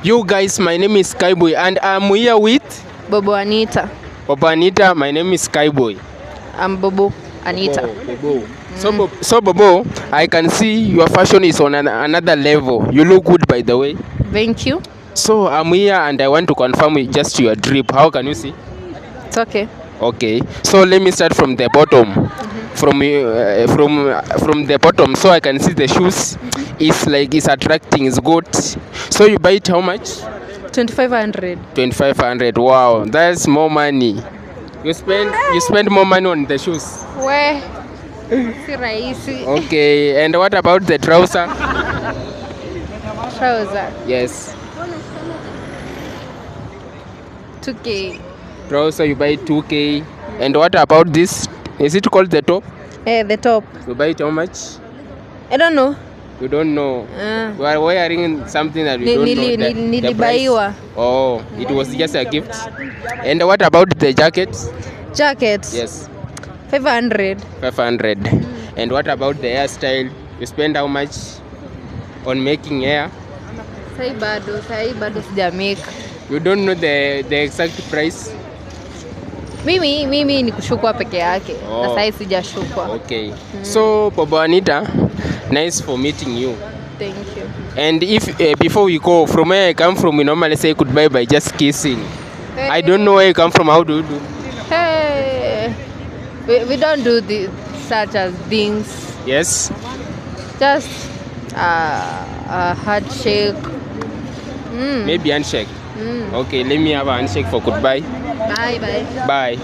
You guys, my name is Skyboy and I'm here with Bobo Anita. Bobo Anita. My name is Skyboy. I'm Bobo Anita. Bobo. So Bobo, I can see your fashion is on another level. You look good, by the way. Thank you. So I'm here and I want to confirm with just your drip. How can you see? It's okay. Okay. So let me start from the bottom. From the bottom, so I can see the shoes. It's like it's attracting. It's good. So you buy it how much? 2500. 2500. Wow, that's more money. You spend more money on the shoes. Where? Si rahisi. Okay, and what about the trouser? Trouser. Yes, 2K. trouser you buy 2K. And what about this? Is it called the top? The top. You buy it how much? I don't know. You don't know. We are wearing something that we don't know. The price. Nilibaiwa. Oh, it was just a gift. And what about the jackets? Jackets. Yes, 500. 500. And what about the hairstyle? You spend how much on making hair? Sai bado sijamake. You don't know the exact price? Mimi ni kushukwa peke yake. Oh. Na sai sijashukwa. Okay. So, Bobo Anita, nice for meeting you. Thank you. And if before we go, from where I come from, we normally say goodbye by just kissing. I don't know where you come from. How do you do? Hey. We don't do such as things. Yes. Just a handshake. Maybe handshake. Okay, let me have a handshake for goodbye. Bye. Bye.